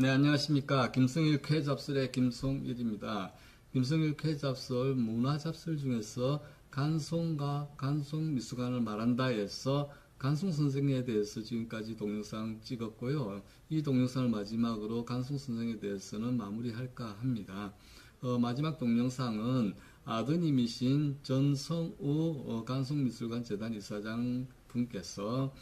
네, 안녕하십니까. 김성일 쾌잡설의 김성일입니다. 김성일 쾌잡설, 문화잡설 중에서 간송과 간송미술관을 말한다에서 간송 선생에 대해서 지금까지 동영상 찍었고요. 이 동영상을 마지막으로 간송 선생에 대해서는 마무리할까 합니다. 마지막 동영상은 아드님이신 전성우 간송미술관 재단 이사장 분께서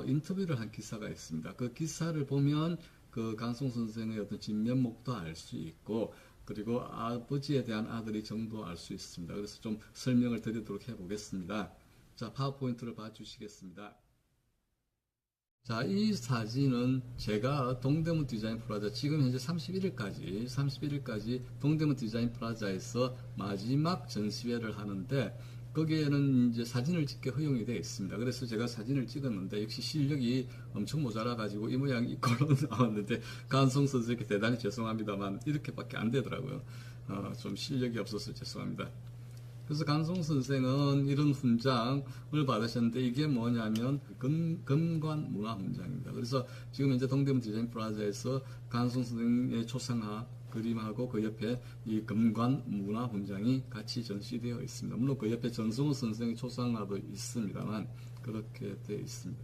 인터뷰를 한 기사가 있습니다. 그 기사를 보면 그 간송 선생의 어떤 진면목도 알 수 있고, 그리고 아버지에 대한 아들의 정도 알 수 있습니다. 그래서 좀 설명을 드리도록 해보겠습니다. 자, 파워포인트를 봐주시겠습니다. 자, 이 사진은 제가 동대문 디자인 프라자, 지금 현재 31일까지 동대문 디자인 프라자에서 마지막 전시회를 하는데, 거기에는 이제 사진을 찍게 허용이 되어 있습니다. 그래서 제가 사진을 찍었는데, 역시 실력이 엄청 모자라가지고 이 모양 이 꼴로 나왔는데, 간송 선수에게 대단히 죄송합니다만, 이렇게밖에 안 되더라고요. 좀 실력이 없어서 죄송합니다. 그래서 간송 선생은 이런 훈장을 받으셨는데, 이게 뭐냐면 금관 문화 훈장입니다. 그래서 지금 현재 동대문 디자인 프라자에서 간송 선생의 초상화 그림하고 그 옆에 이 금관 문화 훈장이 같이 전시되어 있습니다. 물론 그 옆에 전성우 선생의 초상화도 있습니다만 그렇게 되어 있습니다.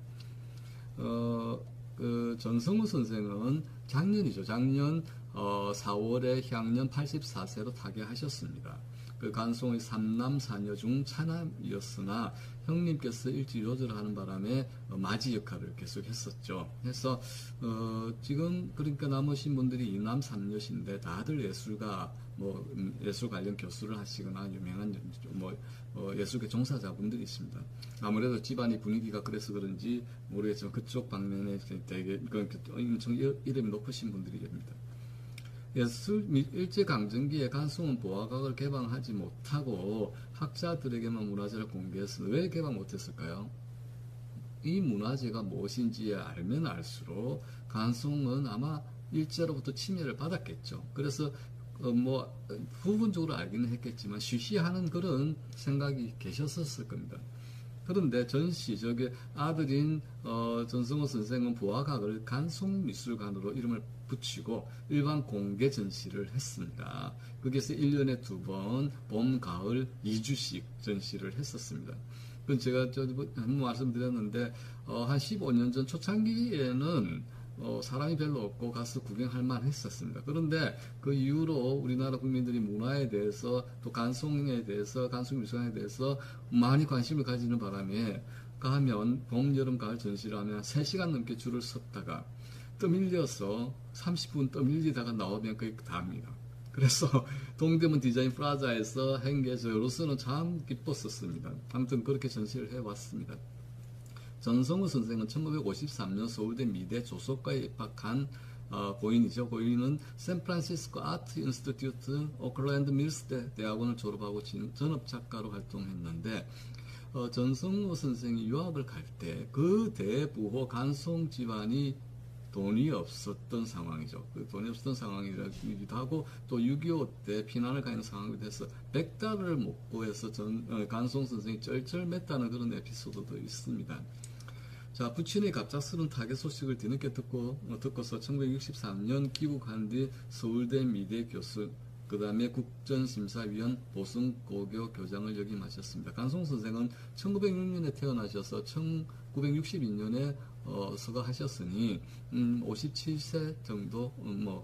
그 전성우 선생은 작년이죠. 작년 4월에 향년 84세로 타계하셨습니다. 그 간송의 3남 4녀 중 차남이었으나 형님께서 일찍 요절하는 바람에 맞이 역할을 계속 했었죠. 그래서 지금 그러니까 남으신 분들이 2남 3녀신데 다들 예술가 뭐 예술 관련 교수를 하시거나 유명한 예술계 종사자분들이 있습니다. 아무래도 집안의 분위기가 그래서 그런지 모르겠지만 그쪽 방면에 되게 엄청 이름이 높으신 분들입니다. 일제강점기에 간송은 보화각을 개방하지 못하고 학자들에게만 문화재를 공개했습니다. 왜 개방 못했을까요? 이 문화재가 무엇인지 알면 알수록 간송은 아마 일제로부터 침해를 받았겠죠. 그래서 부분적으로 알기는 했겠지만 쉬쉬하는 그런 생각이 계셨었을 겁니다. 그런데 저기 아들인 전성호 선생은 보화각을 간송미술관으로 이름을 붙이고 일반 공개 전시를 했습니다. 거기에서 1년에 2번 봄, 가을 2주씩 전시를 했었습니다. 그건 제가 한번 말씀드렸는데 한 15년 전 초창기에는 사람이 별로 없고 가서 구경할 만 했었습니다. 그런데 그 이후로 우리나라 국민들이 문화에 대해서 또 간송에 대해서 간송미술관에 대해서 많이 관심을 가지는 바람에 가면 봄, 여름, 가을 전시를 하면 3시간 넘게 줄을 섰다가 떠밀려서 30분 떠밀리다가 나오면 거의 다 합니다. 그래서 동대문 디자인 프라자에서 한 게 저로서는 참 기뻤었습니다. 아무튼 그렇게 전시를 해왔습니다. 전성우 선생은 1953년 서울대 미대 조속과에 입학한 고인이죠. 고인은 샌프란시스코 아트 인스티튜트 오클랜드 밀스 대학원을 졸업하고 전업작가로 활동했는데 전성우 선생이 유학을 갈 때 그 대부호 간송 집안이 돈이 없었던 상황이죠. 그 돈이 없었던 상황이기도 하고 또 6.25 때 피난을 가는 상황이 돼서 100달러를 못 구해서 간송 선생이 쩔쩔맸다는 그런 에피소드도 있습니다. 자, 부친의 갑작스러운 타계 소식을 뒤늦게 듣고서 1963년 귀국한 뒤 서울대 미대 교수, 그 다음에 국전심사위원 보승고교 교장을 역임하셨습니다. 간송 선생은 1906년에 태어나셔서 1962년에 서거하셨으니 57세 정도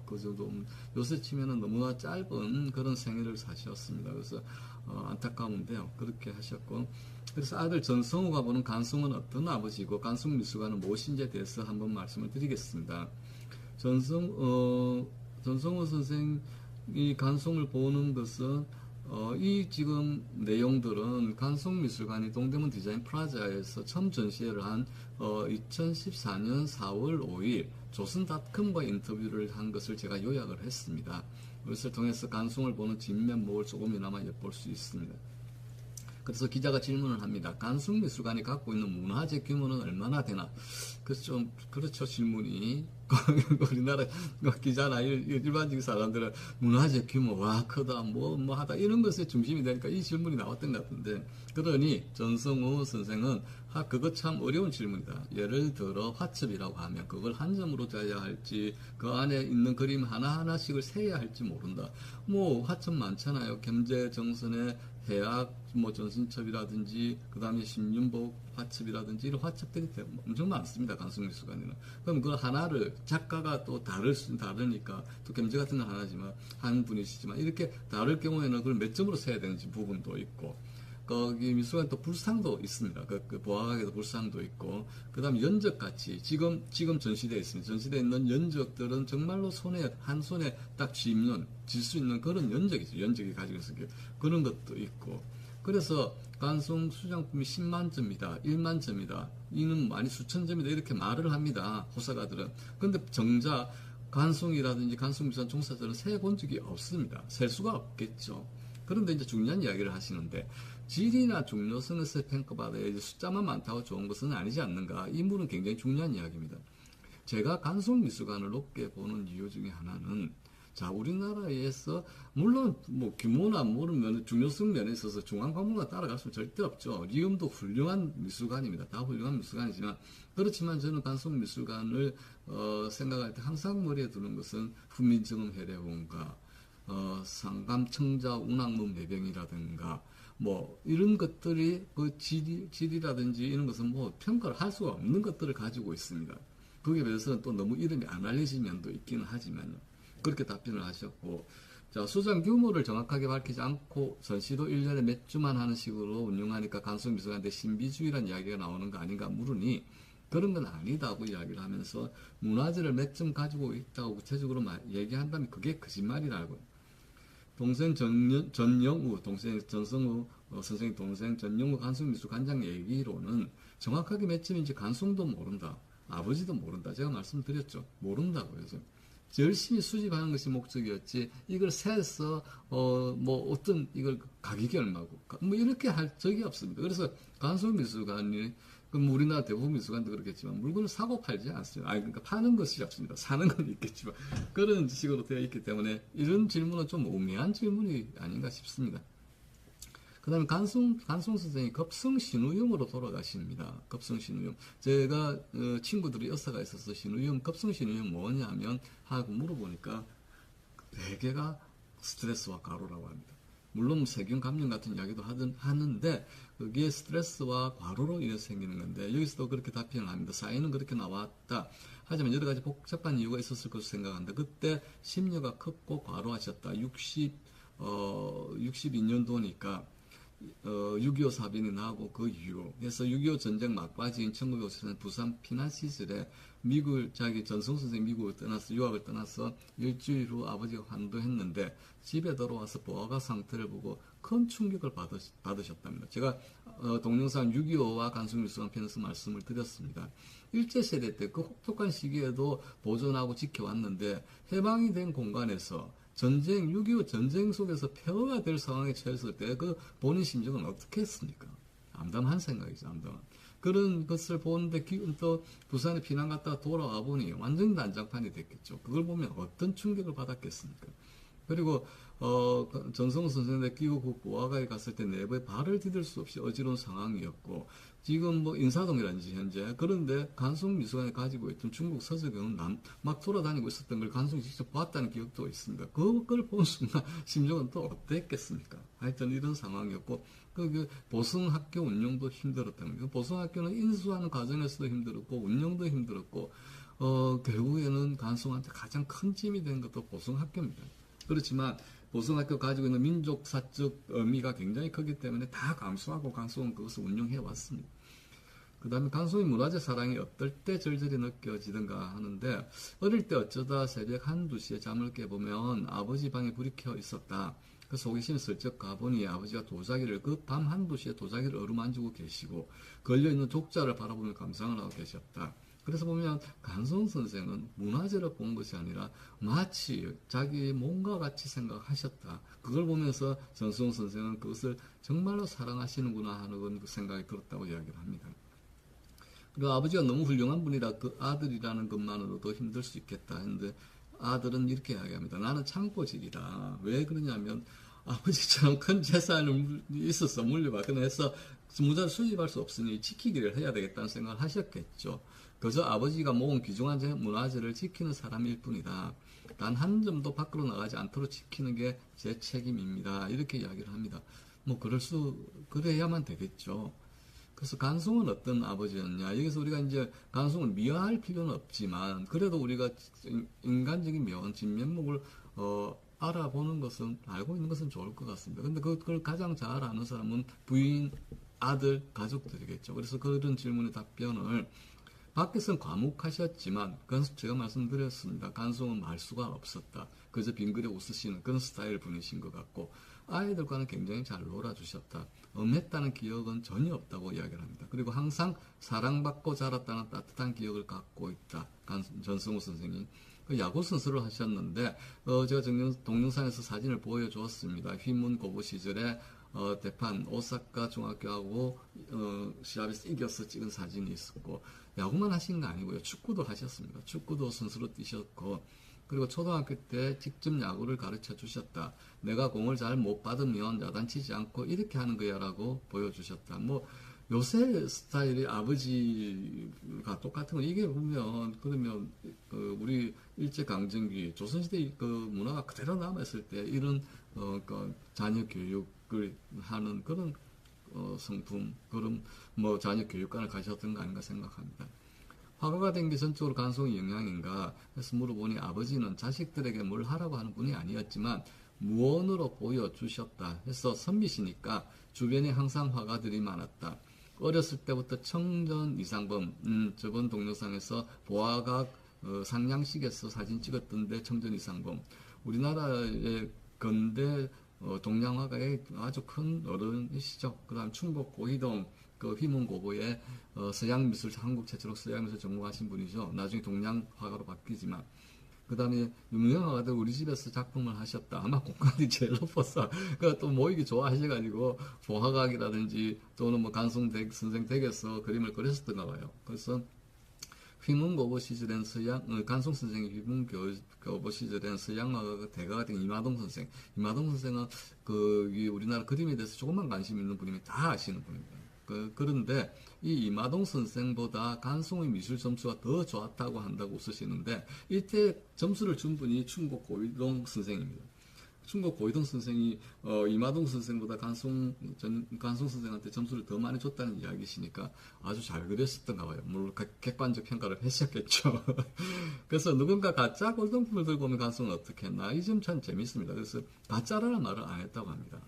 그 정도 요새 치면은 너무나 짧은 그런 생애를 사셨습니다. 그래서 안타까운데요. 그렇게 하셨고, 그래서 아들 전성우가 보는 간송은 어떤 아버지고 간송미술관은 무엇인지에 대해서 한번 말씀을 드리겠습니다. 전성우 선생이 간송을 보는 것은 이 지금 내용들은 간송미술관이 동대문 디자인 프라자에서 처음 전시회를 한 2014년 4월 5일 조선닷컴과 인터뷰를 한 것을 제가 요약을 했습니다. 그것을 통해서 간송을 보는 진면목을 조금이나마 엿볼 수 있습니다. 그래서 기자가 질문을 합니다. 간송미술관이 갖고 있는 문화재 규모는 얼마나 되나? 그래서 좀 그렇죠, 질문이. 우리나라 기자나 일반적인 사람들은 문화재 규모 와 크다 뭐 하다 이런 것에 중심이 되니까 이 질문이 나왔던 것 같은데, 그러니 전성우 선생은 그거 참 어려운 질문이다. 예를 들어 화첩이라고 하면 그걸 한 점으로 짜야 할지 그 안에 있는 그림 하나하나씩을 세야 할지 모른다. 뭐 화첩 많잖아요. gem제정선의 해학 뭐 전신첩이라든지 그 다음에 신윤복 화첩이라든지 이런 화첩들이 엄청 많습니다. 간송미술관에는. 그럼 그 하나를 작가가 또 다르니까 또 gem제 같은 건 하나지만 한 분이시지만 이렇게 다를 경우에는 그걸 몇 점으로 세야 되는지 부분도 있고 거기 미술관 또 불상도 있습니다. 그 보아각에도 불상도 있고, 그 다음 연적같이, 지금 전시대에 있습니다. 전시대에 있는 연적들은 정말로 한 손에 딱 질 수 있는 그런 연적이죠. 연적이 가지고 있는 게. 그런 것도 있고. 그래서 간송 수장품이 10만 점이다, 1만 점이다, 이는 많이 수천 점이다, 이렇게 말을 합니다. 호사가들은. 근데 정작 간송이라든지 간송미술관 종사자는 세본 적이 없습니다. 셀 수가 없겠죠. 그런데 이제 중요한 이야기를 하시는데, 질이나 중요성에서 평가받아야 숫자만 많다고 좋은 것은 아니지 않는가. 이 물은 굉장히 중요한 이야기입니다. 제가 간송미술관을 높게 보는 이유 중에 하나는, 자, 우리나라에서, 물론, 뭐, 규모나 모르면 중요성 면에 있어서 중앙박물관 따라갈 수는 절대 없죠. 리움도 훌륭한 미술관입니다. 다 훌륭한 미술관이지만, 그렇지만 저는 간송미술관을, 생각할 때 항상 머리에 두는 것은 훈민정음 해례원가, 상감 청자 운항문 매병이라든가, 뭐 이런 것들이 그 질이라든지 이런 것은 뭐 평가를 할 수가 없는 것들을 가지고 있습니다. 거기에 비해서는 또 너무 이름이 안 알려진 면도 있기는 하지만 그렇게 답변을 하셨고, 자, 수장 규모를 정확하게 밝히지 않고 전시도 1년에 몇 주만 하는 식으로 운영하니까 간송미술관인데 신비주의라는 이야기가 나오는 거 아닌가 물으니, 그런 건 아니다고 이야기를 하면서 문화재를 몇 점 가지고 있다고 구체적으로 얘기한다면 그게 거짓말이라고. 동생 전영우, 동생 전성우 선생님 동생 전영우 간송미술관장 얘기로는 정확하게 몇 점인지 간송도 모른다. 아버지도 모른다. 제가 말씀드렸죠. 모른다고 해서. 열심히 수집하는 것이 목적이었지, 이걸 세서, 뭐, 어떤, 이걸 가격이 얼마고, 뭐, 이렇게 할 적이 없습니다. 그래서 간송미술관이, 우리나라 대부분 미술관도 그렇겠지만, 물건을 사고 팔지 않습니다. 그러니까 파는 것이 없습니다. 사는 건 있겠지만, 그런 식으로 되어 있기 때문에, 이런 질문은 좀 우매한 질문이 아닌가 싶습니다. 그 다음에 간송 선생이 급성신우염으로 돌아가십니다. 급성신우염. 제가, 친구들이 여사가 있어서 급성신우염 뭐냐 하면, 하고 물어보니까, 대개가 스트레스와 과로라고 합니다. 물론 세균 감염 같은 이야기도 하는데, 그게 스트레스와 과로로 인해서 생기는 건데, 여기서도 그렇게 답변을 합니다. 사인은 그렇게 나왔다. 하지만 여러 가지 복잡한 이유가 있었을 것으로 생각한다. 그때 심려가 컸고 과로하셨다. 62년도니까, 6.25 사변이 나고 그 이후, 그래서 6.25 전쟁 막바지인 1954년 부산 피난 시절에 자기 전성 선생님 미국을 떠나서, 유학을 떠나서 일주일 후 아버지가 환도했는데 집에 들어와서 보아가 상태를 보고 큰 충격을 받으셨답니다. 제가 동영상 6.25와 간송미술관 편에서 말씀을 드렸습니다. 일제세대 때 그 혹독한 시기에도 보존하고 지켜왔는데 해방이 된 공간에서 6.25 전쟁 속에서 폐허가 될 상황에 처했을 때 그 본인 심정은 어떻게 했습니까? 암담한 생각이죠, 암담한. 그런 것을 보는데 또 부산에 피난 갔다가 돌아와 보니 완전 난장판이 됐겠죠. 그걸 보면 어떤 충격을 받았겠습니까? 그리고 전성우 선생님의 끼고 보아가에 갔을 때 내부에 발을 디딜 수 없이 어지러운 상황이었고, 지금 뭐 인사동이라든지 현재, 그런데 간송미술관에 가지고 있던 중국 서적은 막 돌아다니고 있었던 걸 간송이 직접 봤다는 기억도 있습니다. 그걸 본 순간 심정은 또 어땠겠습니까? 하여튼 이런 상황이었고, 그 보성학교 운영도 힘들었답니다. 보성학교는 인수하는 과정에서도 힘들었고 운영도 힘들었고, 결국에는 간송한테 가장 큰 짐이 된 것도 보성학교입니다. 그렇지만 보성학교 가지고 있는 민족사적 의미가 굉장히 크기 때문에 다 감수하고 간송은 그것을 운영해 왔습니다. 그 다음에 간송의 문화재 사랑이 어떨 때 절절히 느껴지던가 하는데, 어릴 때 어쩌다 새벽 1, 2시에 잠을 깨보면 아버지 방에 불이 켜 있었다. 그래서 호기심에 슬쩍 가보니 아버지가 그 밤 1, 2시에 도자기를 어루만지고 계시고 걸려있는 족자를 바라보며 감상을 하고 계셨다. 그래서 보면 간송 선생은 문화재를 본 것이 아니라 마치 자기 몸과 같이 생각하셨다. 그걸 보면서 전수홍 선생은 그것을 정말로 사랑하시는구나 하는 그 생각이 들었다고 이야기를 합니다. 그리고 아버지가 너무 훌륭한 분이라 그 아들이라는 것만으로도 힘들 수 있겠다 했는데, 아들은 이렇게 이야기합니다. 나는 창고직이다. 왜 그러냐면 아버지처럼 큰 재산을 있었어, 물려받거나 해서 무자를 수집할 수 없으니 지키기를 해야 되겠다는 생각을 하셨겠죠. 그저 아버지가 모은 귀중한 문화재를 지키는 사람일 뿐이다. 단 한 점도 밖으로 나가지 않도록 지키는 게 제 책임입니다. 이렇게 이야기를 합니다. 뭐 그래야만 되겠죠. 그래서 간송은 어떤 아버지였냐? 여기서 우리가 이제 간송을 미화할 필요는 없지만 그래도 우리가 인간적인 진면목을 알아보는 것은 알고 있는 것은 좋을 것 같습니다. 근데 그걸 가장 잘 아는 사람은 부인, 아들, 가족들이겠죠. 그래서 그런 질문의 답변을 밖에서는 과묵하셨지만 그건 제가 말씀드렸습니다. 간송은 말수가 없었다. 그저 빙그레 웃으시는 그런 스타일 분이신 것 같고 아이들과는 굉장히 잘 놀아주셨다. 엄했다는 기억은 전혀 없다고 이야기를 합니다. 그리고 항상 사랑받고 자랐다는 따뜻한 기억을 갖고 있다. 전승우 선생님. 야구 선수를 하셨는데 제가 동영상에서 사진을 보여주었습니다. 휘문 고부 시절에 대판 오사카 중학교하고 시합에서 이겨서 찍은 사진이 있었고 야구만 하신 거 아니고요. 축구도 하셨습니다. 축구도 선수로 뛰셨고 그리고 초등학교 때 직접 야구를 가르쳐 주셨다. 내가 공을 잘 못 받으면 야단치지 않고 이렇게 하는 거야 라고 보여주셨다. 뭐 요새 스타일의 아버지가 똑같은 거 이게 보면 그러면 우리 일제강점기 조선시대 그 문화가 그대로 남았을 때 이런 자녀 교육을 하는 그런 성품 그런 뭐 자녀 교육관을 가셨던 거 아닌가 생각합니다. 화가가 된 게 전적으로 간송의 영향인가 해서 물어보니 아버지는 자식들에게 뭘 하라고 하는 분이 아니었지만 무언으로 보여주셨다 해서 선비시니까 주변에 항상 화가들이 많았다. 어렸을 때부터 청전 이상범 저번 동영상에서 보아각 상냥식에서 사진 찍었던데 청전 이상범 우리나라의 근대 동양화가의 아주 큰 어른이시죠. 그 다음 충북 고희동 그 휘문고고의 서양미술 한국 최초로 서양미술 전공하신 분이죠. 나중에 동양화가로 바뀌지만 그 다음에 유명한 화가들 우리 집에서 작품을 하셨다. 아마 공간이 제일 높았어. 그러니까 또 모이기 좋아하셔가지고 보화각이라든지 또는 뭐 간송 선생 댁에서 그림을 그렸었던가 봐요. 그래서 휘문고고 시절엔 간송 선생이 휘문고고 시절엔 서양화가 대가가 된 이마동 선생. 이마동 선생은 우리나라 그림에 대해서 조금만 관심 있는 분이면 다 아시는 분입니다. 그런데 이 이마동 선생보다 간송의 미술 점수가 더 좋았다고 한다고 쓰시는데 이때 점수를 준 분이 충북 고이동 선생입니다. 충북 고이동 선생이 이마동 선생보다 간송 선생한테 점수를 더 많이 줬다는 이야기시니까 아주 잘 그렸었던가 봐요. 물론 객관적 평가를 했었겠죠. 그래서 누군가 가짜 골동품을 들고 오면 간송은 어떻게 했나? 이 점 참 재밌습니다. 그래서 가짜라는 말을 안 했다고 합니다.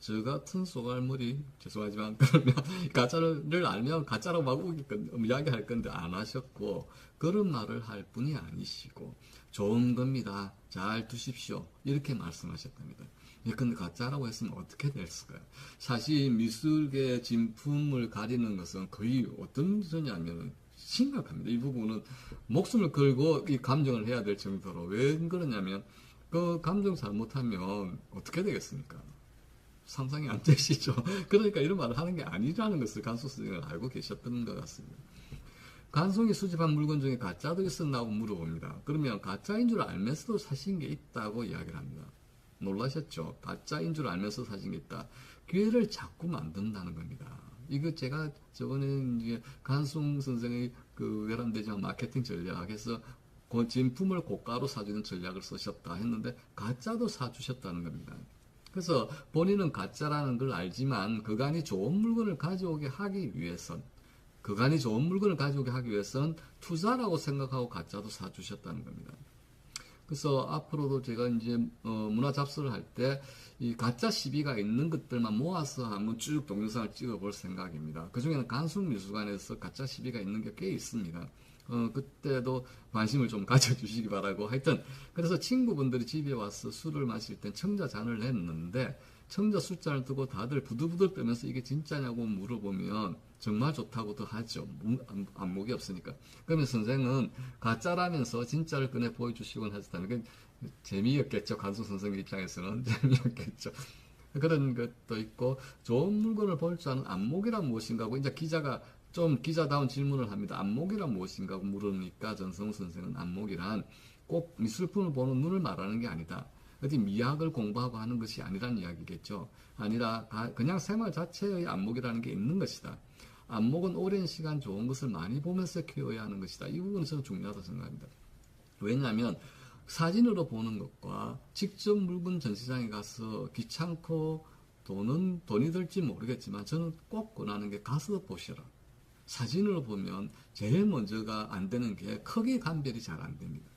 저 같은 쏘갈머리 죄송하지만 그러면 가짜를 알면 가짜라고 막 이야기할 건데 안 하셨고 그런 말을 할 분이 아니시고 좋은 겁니다. 잘 두십시오. 이렇게 말씀하셨답니다. 근데 가짜라고 했으면 어떻게 됐을까요? 사실 미술계 진품을 가리는 것은 거의 어떤 소냐면 심각합니다. 이 부분은 목숨을 걸고 이 감정을 해야 될 정도로 왜 그러냐면 그 감정 잘못하면 어떻게 되겠습니까? 상상이 안 되시죠? 그러니까 이런 말을 하는 게 아니라는 것을 간송 선생님은 알고 계셨던 것 같습니다. 간송이 수집한 물건 중에 가짜도 있었나고 물어봅니다. 그러면 가짜인 줄 알면서도 사신 게 있다고 이야기를 합니다. 놀라셨죠? 가짜인 줄 알면서 사신 게 있다. 기회를 자꾸 만든다는 겁니다. 이거 제가 저번에 이제 간송 선생의 외람되지만 마케팅 전략에서 진품을 고가로 사주는 전략을 쓰셨다 했는데 가짜도 사주셨다는 겁니다. 그래서 본인은 가짜라는 걸 알지만 그간이 좋은 물건을 가져오게 하기 위해선 투자라고 생각하고 가짜도 사주셨다는 겁니다. 그래서 앞으로도 제가 이제 문화 잡서를 할 때 이 가짜 시비가 있는 것들만 모아서 한번 쭉 동영상을 찍어볼 생각입니다. 그 중에는 간송미술관에서 가짜 시비가 있는 게 꽤 있습니다. 그때도 관심을 좀 가져주시기 바라고 하여튼 그래서 친구분들이 집에 와서 술을 마실 땐 청자잔을 냈는데 청자 숫자를 두고 다들 부들부들 떨면서 이게 진짜냐고 물어보면 정말 좋다고도 하죠. 안목이 없으니까. 그러면 선생은 가짜라면서 진짜를 꺼내 보여주시곤 하셨다는 게 재미였겠죠. 간송 선생님 입장에서는 재미였겠죠. 그런 것도 있고 좋은 물건을 볼 줄 아는 안목이란 무엇인가 하고 이제 기자가 좀 기자다운 질문을 합니다. 안목이란 무엇인가 하고 물으니까 전성우 선생은 안목이란 꼭 미술품을 보는 눈을 말하는 게 아니다. 어디 미학을 공부하고 하는 것이 아니라는 이야기겠죠. 아니라 그냥 생활 자체의 안목이라는 게 있는 것이다. 안목은 오랜 시간 좋은 것을 많이 보면서 키워야 하는 것이다. 이 부분은 저는 중요하다고 생각합니다. 왜냐하면 사진으로 보는 것과 직접 물건 전시장에 가서 귀찮고 돈이 들지 모르겠지만 저는 꼭 권하는 게 가서 보시라. 사진으로 보면 제일 먼저가 안 되는 게 크기 감별이 잘 안 됩니다.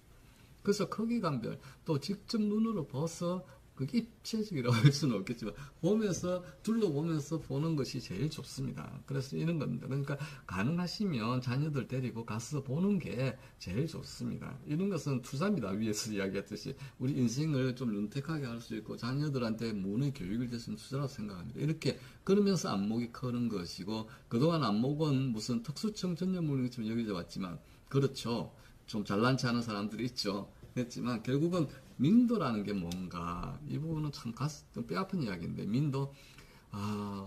그래서 크기 감별, 또 직접 눈으로 봐서 그 입체적이라고 할 수는 없겠지만 보면서 둘러보면서 보는 것이 제일 좋습니다. 그래서 이런 겁니다. 그러니까 가능하시면 자녀들 데리고 가서 보는 게 제일 좋습니다. 이런 것은 투자입니다. 위에서 이야기했듯이 우리 인생을 좀 윤택하게 할 수 있고 자녀들한테 문의 교육을 대해서는 투자라고 생각합니다. 이렇게 그러면서 안목이 크는 것이고 그동안 안목은 무슨 특수청 전념물처럼 여겨져 왔지만 그렇죠. 좀 잘난치 않은 사람들이 있죠. 했지만 결국은 민도라는 게 뭔가 이 부분은 참 좀 뼈아픈 이야기인데 민도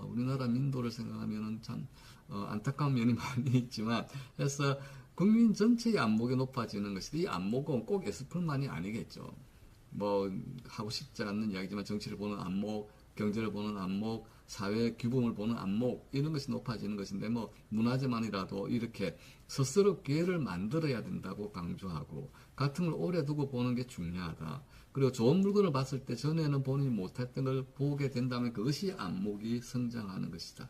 우리나라 민도를 생각하면은 참 안타까운 면이 많이 있지만 해서 국민 전체의 안목이 높아지는 것이 이 안목은 꼭 에스플만이 아니겠죠. 뭐 하고 싶지 않는 이야기지만 정치를 보는 안목, 경제를 보는 안목, 사회 규범을 보는 안목 이런 것이 높아지는 것인데 뭐 문화재만이라도 이렇게 스스로 기회를 만들어야 된다고 강조하고 같은 걸 오래 두고 보는 게 중요하다. 그리고 좋은 물건을 봤을 때 전에는 본인이 못했던 걸 보게 된다면 그것이 안목이 성장하는 것이다.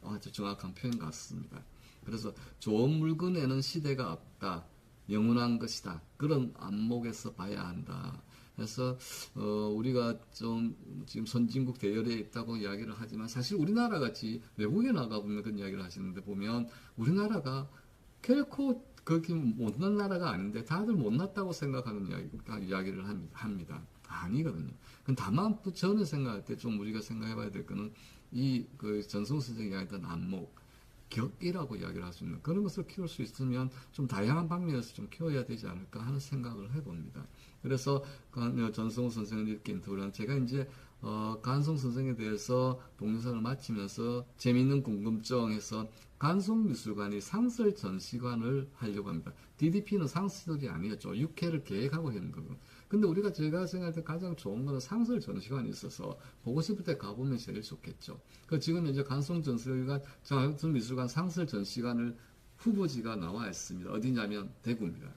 아주 정확한 표현 같습니다. 그래서 좋은 물건에는 시대가 없다. 영원한 것이다. 그런 안목에서 봐야 한다. 그래서 우리가 좀 지금 선진국 대열에 있다고 이야기를 하지만 사실 우리나라 같이 외국에 나가보면 그런 이야기를 하시는데 보면 우리나라가 결코 그렇게 못난 나라가 아닌데 다들 못났다고 생각하는 이야기를 합니다. 아니거든요. 다만 저는 생각할 때 좀 우리가 생각해봐야 될 거는 그 전승 선생이 이야기했던 안목, 격이라고 이야기를 할 수 있는 그런 것을 키울 수 있으면 좀 다양한 방면에서 좀 키워야 되지 않을까 하는 생각을 해봅니다. 그래서 전승우 선생을 이렇게 인터뷰를 제가 이제 간송 선생에 대해서 동영상을 마치면서 재미있는 궁금증에서 간송미술관이 상설 전시관을 하려고 합니다. DDP는 상설이 아니었죠. 6회를 계획하고 있는 거고. 근데 제가 생각할 때 가장 좋은 거는 상설 전시관이 있어서 보고 싶을 때 가보면 제일 좋겠죠. 지금 이제 간송미술관 상설 전시관을 후보지가 나와 있습니다. 어디냐면 대구입니다.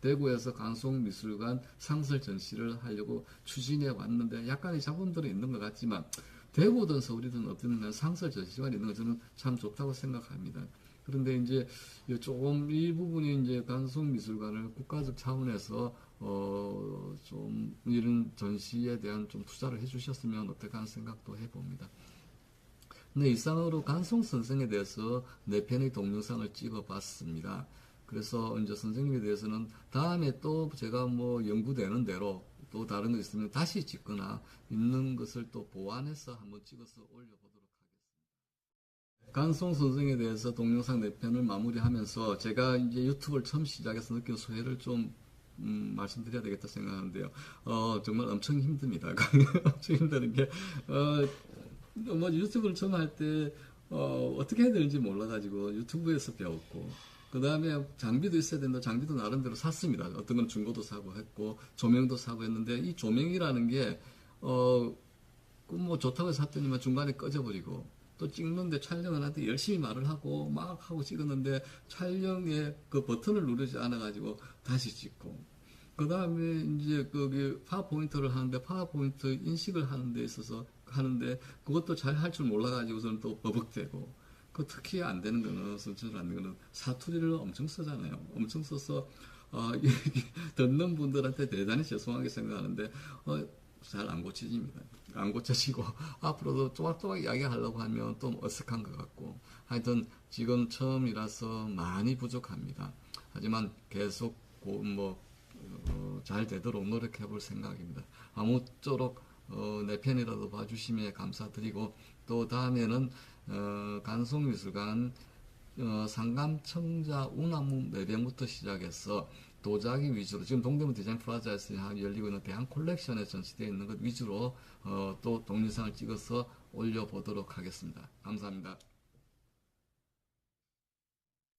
대구에서 간송미술관 상설 전시를 하려고 추진해 왔는데 약간의 자본들은 있는 것 같지만 대구든 서울이든 어디든 상설 전시관이 있는 거 저는 참 좋다고 생각합니다. 그런데 이제 조금 이 부분이 이제 간송미술관을 국가적 차원에서 좀 이런 전시에 대한 좀 투자를 해주셨으면 어떨까 하는 생각도 해봅니다. 근데 이상으로 간송 선생에 대해서 4편의 동영상을 찍어봤습니다. 그래서 이제 선생님에 대해서는 다음에 또 제가 뭐 연구되는 대로 또 다른 거 있으면 다시 찍거나 있는 것을 또 보완해서 한번 찍어서 올려보도록 하겠습니다. 간송 선생에 대해서 동영상 4편을 마무리하면서 제가 이제 유튜브를 처음 시작해서 느낀 소회를 좀 말씀드려야 되겠다 생각하는데요. 정말 엄청 힘듭니다. 엄청 힘드는 게, 뭐 유튜브를 처음 할 때, 어떻게 해야 되는지 몰라가지고 유튜브에서 배웠고, 그 다음에 장비도 있어야 된다. 장비도 나름대로 샀습니다. 어떤 건 중고도 사고 했고, 조명도 사고 했는데, 이 조명이라는 게, 뭐 좋다고 해서 샀더니만 중간에 꺼져버리고, 또 찍는데 촬영을 하는데 열심히 말을 하고, 막 하고 찍었는데, 촬영에 그 버튼을 누르지 않아가지고, 다시 찍고, 그 다음에 이제 파워포인트를 하는데, 파워포인트 인식을 하는 데 있어서 하는데, 그것도 잘 할 줄 몰라가지고서는 또 버벅대고, 특히 안 되는 거는, 선처럼 안 되는 거는 사투리를 엄청 쓰잖아요. 엄청 써서, 듣는 분들한테 대단히 죄송하게 생각하는데, 잘 안 고쳐집니다. 안 고쳐지고, 앞으로도 쪼박쪼박 이야기하려고 하면 좀 어색한 것 같고, 하여튼 지금 처음이라서 많이 부족합니다. 하지만 계속, 잘 되도록 노력해 볼 생각입니다. 아무쪼록, 내 편이라도 봐주시면 감사드리고, 또 다음에는 간송미술관 상감청자 우나무 매병부터 시작해서 도자기 위주로 지금 동대문 디자인 플라자에서 열리고 있는 대한 콜렉션에 전시되어 있는 것 위주로 또 동영상을 찍어서 올려보도록 하겠습니다. 감사합니다.